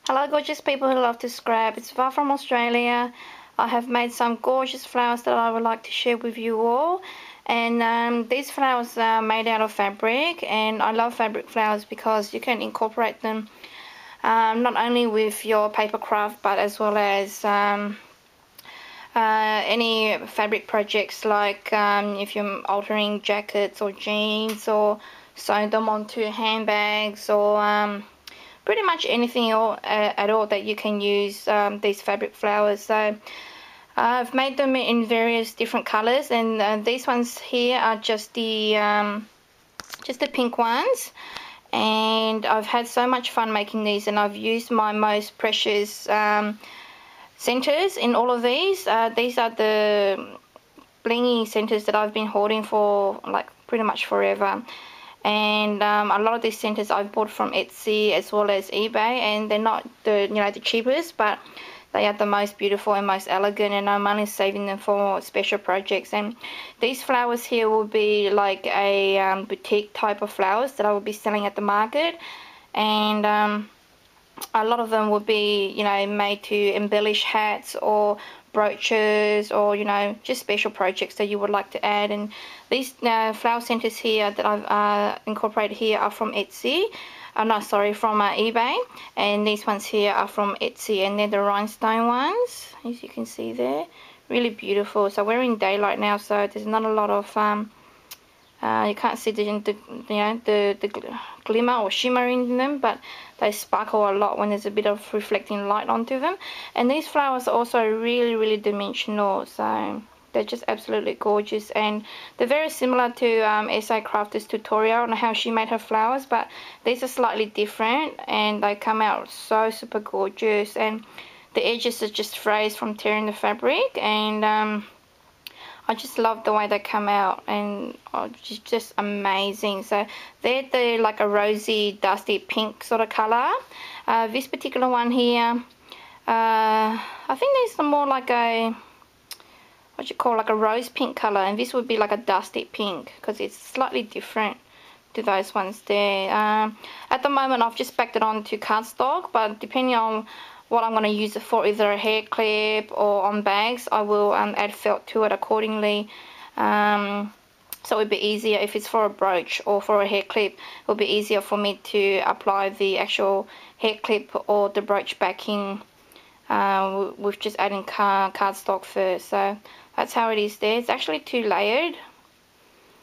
Hello gorgeous people who love to scrap. It's Val from Australia. I have made some gorgeous flowers that I would like to share with you all. And these flowers are made out of fabric, and I love fabric flowers because you can incorporate them not only with your paper craft but as well as any fabric projects, like if you're altering jackets or jeans or sewing them onto handbags or pretty much anything at all that you can use these fabric flowers. So I've made them in various different colors, and these ones here are just the pink ones. And I've had so much fun making these, and I've used my most precious centers in all of these. These are the blingy centers that I've been holding for like pretty much forever. And a lot of these centers I've bought from Etsy as well as eBay, and they're not the cheapest, but they are the most beautiful and most elegant, and I'm only saving them for special projects. And these flowers here will be like a boutique type of flowers that I will be selling at the market, and a lot of them will be made to embellish hats or brooches, or just special projects that you would like to add. And these flower centers here that I've incorporated here are from Etsy. No, sorry, from eBay. And these ones here are from Etsy, and they're the rhinestone ones, as you can see there. Really beautiful. So we're in daylight now, so there's not a lot of you can't see the glimmer or shimmer in them, but they sparkle a lot when there's a bit of reflecting light onto them. And these flowers are also really dimensional, so they're just absolutely gorgeous. And they're very similar to SA Crafter's tutorial on how she made her flowers, but these are slightly different, and they come out so super gorgeous. And the edges are just frayed from tearing the fabric, and I just love the way they come out, and just amazing. So they're like a rosy, dusty pink sort of colour. This particular one here, I think these are more like a, like a rose pink colour, and this would be like a dusty pink because it's slightly different to those ones there. At the moment I've just backed it onto cardstock, but depending on what I'm going to use it for, either a hair clip or on bags, I will add felt to it accordingly. So it would be easier if it's for a brooch or for a hair clip. It will be easier for me to apply the actual hair clip or the brooch backing with just adding cardstock first. So that's how it is there. It's actually two layered.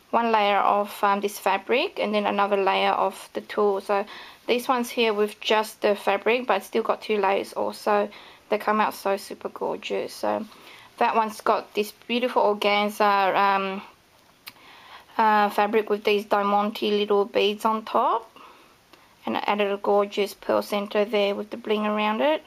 One layer of this fabric, and then another layer of the tulle. So these ones here with just the fabric, but still got two layers also. They come out so super gorgeous. So that one's got this beautiful organza fabric with these diamante little beads on top, and I added a gorgeous pearl center there with the bling around it.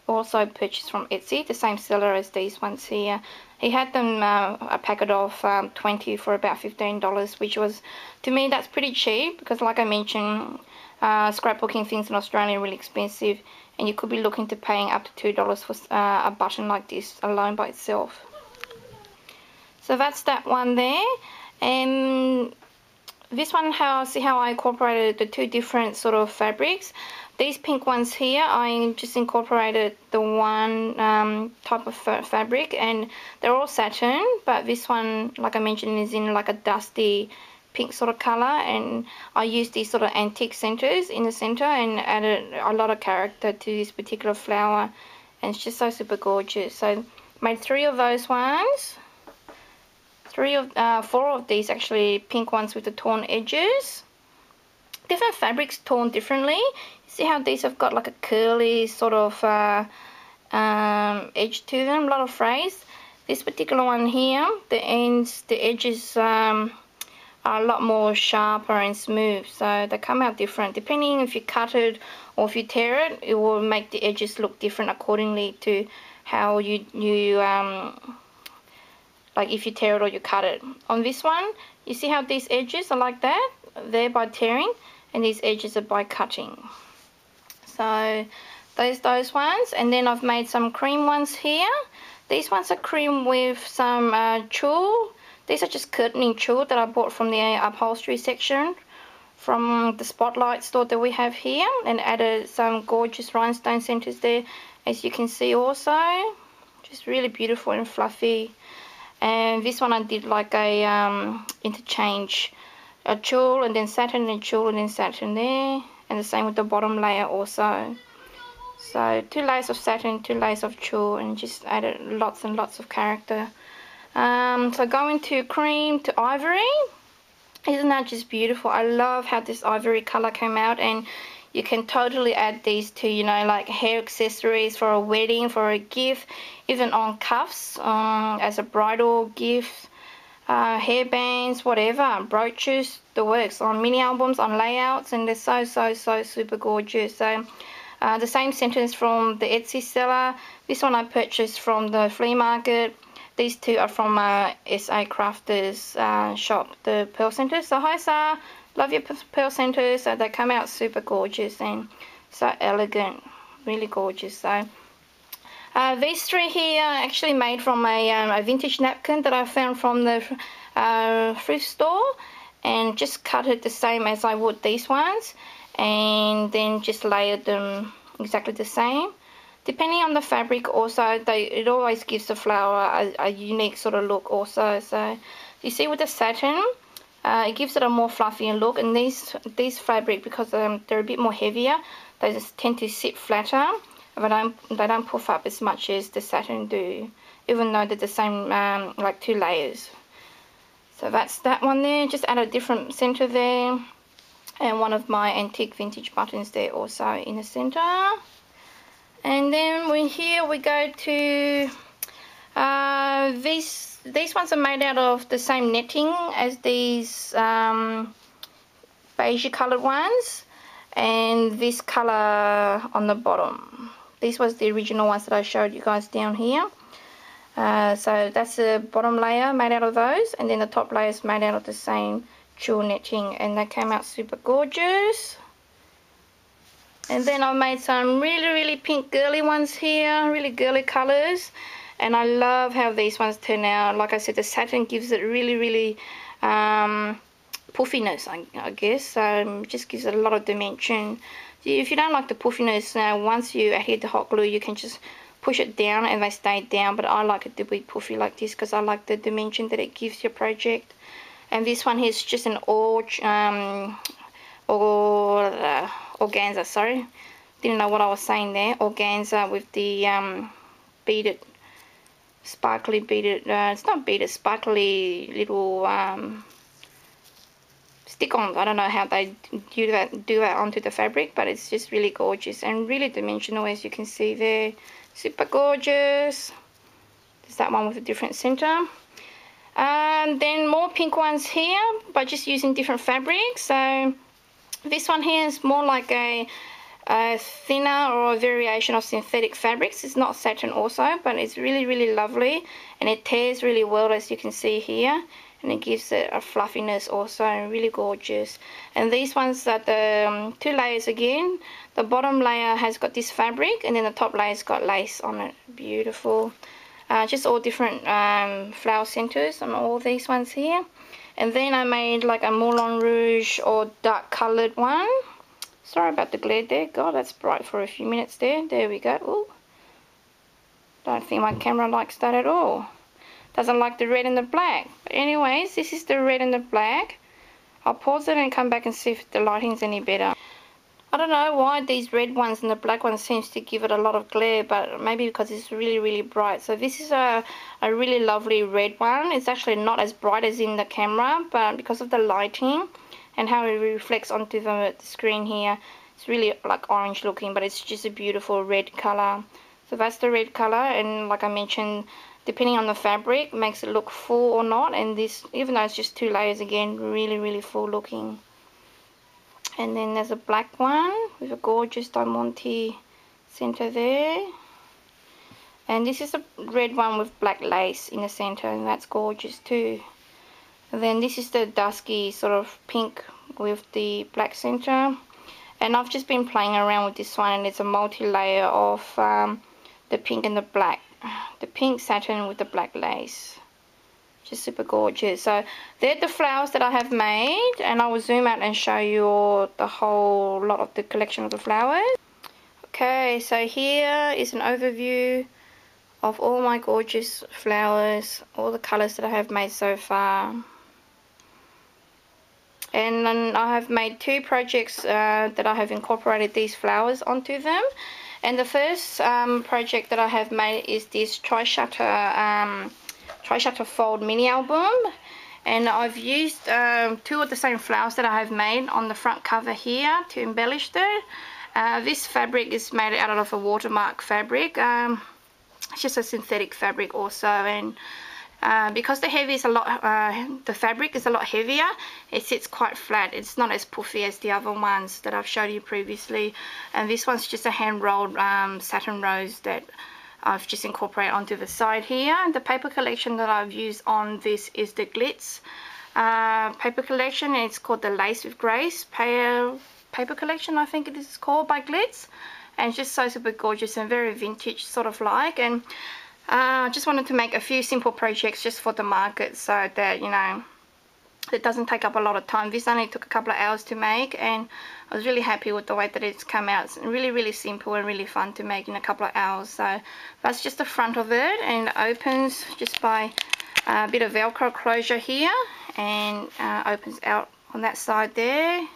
Also purchased from Etsy, the same seller as these ones here. He had them a packet of 20 for about $15, which was, to me, that's pretty cheap, because like I mentioned, scrapbooking things in Australia are really expensive, and you could be looking to paying up to $2 for a button like this alone by itself. So that's that one there. And this one, see how I incorporated the two different sort of fabrics. These pink ones here, I just incorporated the one type of fabric, and they're all satin, but this one, like I mentioned, is in like a dusty pink sort of colour, and I used these sort of antique centers in the center and added a lot of character to this particular flower, and it's just so super gorgeous. So made 3 of those ones, 4 of these actually pink ones with the torn edges. Different fabrics torn differently. See how these have got like a curly sort of edge to them, a lot of frays. This particular one here, the edges are a lot more sharper and smooth, so they come out different. Depending if you cut it or if you tear it, it will make the edges look different accordingly to how you like if you tear it or you cut it. On this one, you see how these edges are like that? They're by tearing, and these edges are by cutting. So those ones. And then I've made some cream ones here. These ones are cream with some tulle. These are just curtaining tulle that I bought from the upholstery section from the Spotlight store that we have here, and added some gorgeous rhinestone centers there, as you can see also. Just really beautiful and fluffy. And this one I did like a interchange, a tulle and then satin and tulle and then satin there, and the same with the bottom layer also. So 2 layers of satin, 2 layers of tulle, and just added lots and lots of character. So going to cream to ivory. Isn't that just beautiful? I love how this ivory color came out, and you can totally add these to, you know, like hair accessories for a wedding, for a gift, even on cuffs, as a bridal gift, hair bands, whatever, brooches, the works, on mini albums, on layouts, and they're so super gorgeous. So the same sentence from the Etsy seller. This one I purchased from the flea market. These two are from SA Crafters shop, the pearl centers. So hi Sarah, love your pearl centers. So they come out super gorgeous and so elegant, really gorgeous. So these 3 here are actually made from a vintage napkin that I found from the thrift store, and just cut it the same as I would these ones, and then just layered them exactly the same. Depending on the fabric also, it always gives the flower a unique sort of look also. So you see with the satin, it gives it a more fluffy look, and these fabric, because they're a bit more heavier, they just tend to sit flatter, but they don't puff up as much as the satin do, even though they're the same, like 2 layers. So that's that one there. Just add a different center there, and one of my antique vintage buttons there also in the center. And then we go to these ones are made out of the same netting as these beige colored ones, and this color on the bottom. This was the original ones that I showed you guys down here. So that's the bottom layer made out of those, and then the top layer is made out of the same tulle netting, and they came out super gorgeous. And then I made some really pink girly ones here, really girly colors, and I love how these ones turn out. Like I said, the satin gives it really puffiness, I guess. Just gives it a lot of dimension. If you don't like the puffiness, once you adhere the hot glue, you can just push it down and they stay down, but I like it to be puffy like this because I like the dimension that it gives your project. And this one here is just an organza, sorry, didn't know what I was saying there. Organza with the beaded, sparkly beaded, it's not beaded, sparkly little stick-ons. I don't know how they do that onto the fabric, but it's just really gorgeous and really dimensional, as you can see there. Super gorgeous. There's that one with a different center. Then more pink ones here, but just using different fabrics. So this one here is more like a thinner or a variation of synthetic fabrics. It's not satin also, but it's really lovely, and it tears really well, as you can see here, and it gives it a fluffiness also, and really gorgeous. And these ones are the 2 layers again. The bottom layer has got this fabric, and then the top layer's got lace on it. Beautiful. Just all different flower centers on all these ones here. And then I made like a Moulin Rouge or dark coloured one. Sorry about the glare there. God, that's bright for a few minutes there. There we go. Ooh. Don't think my camera likes that at all. Doesn't like the red and the black. But anyways, this is the red and the black. I'll pause it and come back and see if the lighting's any better. I don't know why these red ones and the black ones seems to give it a lot of glare, but maybe because it's really bright. So this is a really lovely red one. It's actually not as bright as in the camera, but because of the lighting and how it reflects onto the screen here, it's really like orange looking, but it's just a beautiful red color. So that's the red color, and like I mentioned, depending on the fabric, makes it look full or not. And this, even though it's just 2 layers, again, really full looking. And then there's a black one with a gorgeous diamante center there. And this is a red one with black lace in the center, and that's gorgeous too. And then this is the dusky sort of pink with the black center. And I've just been playing around with this one, and it's a multi-layer of the pink and the black. The pink satin with the black lace. Just super gorgeous. So they're the flowers that I have made, and I will zoom out and show you all the whole lot of the collection of the flowers. Okay, so here is an overview of all my gorgeous flowers, all the colours that I have made so far. And then I have made 2 projects that I have incorporated these flowers onto them. And the first project that I have made is this tri-shutter fold mini album. And I've used 2 of the same flowers that I have made on the front cover here to embellish it. This fabric is made out of a watermark fabric. It's just a synthetic fabric also, and because the fabric is a lot heavier, it sits quite flat. It's not as puffy as the other ones that I've showed you previously. And this one's just a hand rolled satin rose that I've just incorporated onto the side here. The paper collection that I've used on this is the Glitz paper collection. It's called the Lace with Grace paper collection, I think it is called, by Glitz. And it's just so super gorgeous and very vintage sort of like. And I just wanted to make a few simple projects just for the market, so that, you know, it doesn't take up a lot of time. This only took a couple of hours to make, and I was really happy with the way that it's come out. It's really simple and really fun to make in a couple of hours. So that's just the front of it, and it opens just by a bit of Velcro closure here, and opens out on that side there.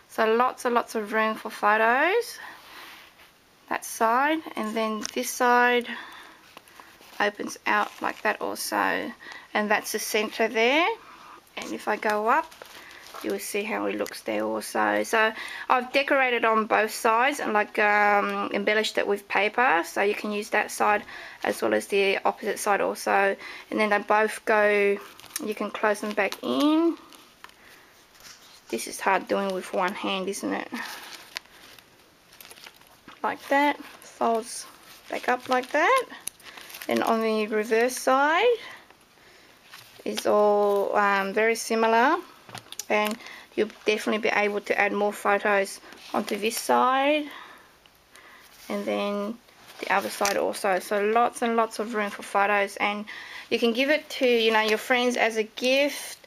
So lots and lots of room for photos. That side, and then this side opens out like that also, and that's the center there. And if I go up, you will see how it looks there also. So I've decorated on both sides and like embellished it with paper, so you can use that side as well as the opposite side also. And then they both go, you can close them back in. This is hard doing with one hand, isn't it? Like that, folds back up like that. Then on the reverse side is all very similar, and you'll definitely be able to add more photos onto this side, and then the other side also. So lots and lots of room for photos, and you can give it to, you know, your friends as a gift.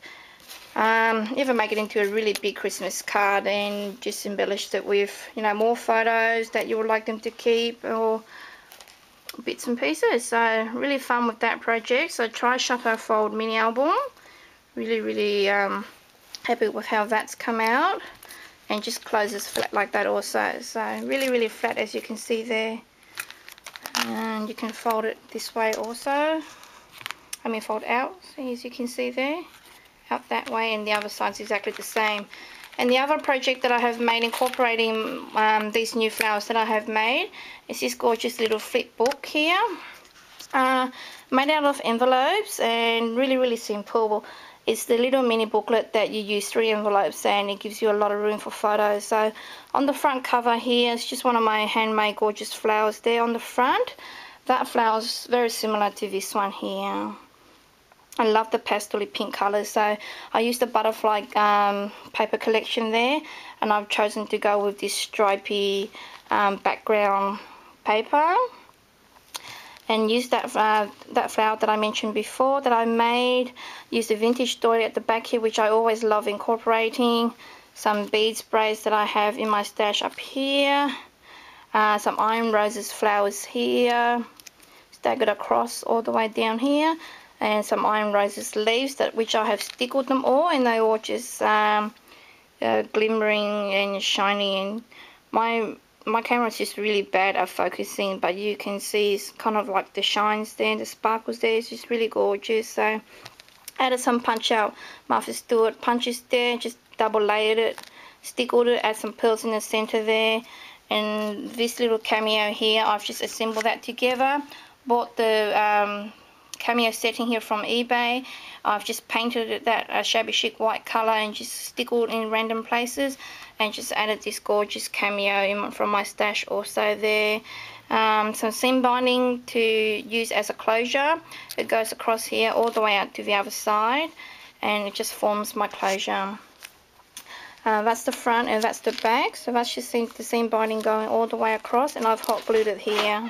Even make it into a really big Christmas card and just embellish it with, you know, more photos that you would like them to keep, or bits and pieces. So really fun with that project. So tri-shutter fold mini album. Really happy with how that's come out, and just closes flat like that also. So really flat, as you can see there. And you can fold it this way also. I mean fold out, so as you can see there. Out that way, and the other side's exactly the same. And the other project that I have made incorporating these new flowers that I have made is this gorgeous little flip book here, made out of envelopes, and really simple. It's the little mini booklet that you use 3 envelopes, and it gives you a lot of room for photos. So on the front cover here, it's just one of my handmade gorgeous flowers there on the front. That flower is very similar to this one here. I love the pastel pink colours, so I used the butterfly paper collection there, and I've chosen to go with this stripy background paper, and use that flower that I mentioned before that I made. Use the vintage doily at the back here, which I always love incorporating. Some bead sprays that I have in my stash up here. Some iron roses flowers here, staggered across all the way down here. And some iron roses leaves which I have stickled them all, and they all just glimmering and shiny. And my camera is just really bad at focusing, but you can see it's kind of like the shines there, the sparkles there. It's just really gorgeous. So added some punch out Martha Stewart punches there, just double layered it, stickled it, add some pearls in the center there. And this little cameo here, I've just assembled that together. Bought the cameo setting here from eBay. I've just painted it that shabby chic white color and just stickled in random places, and just added this gorgeous cameo from my stash also there. Some seam binding to use as a closure. It goes across here all the way out to the other side, and it just forms my closure. That's the front and that's the back. So that's just the seam binding going all the way across, and I've hot glued it here.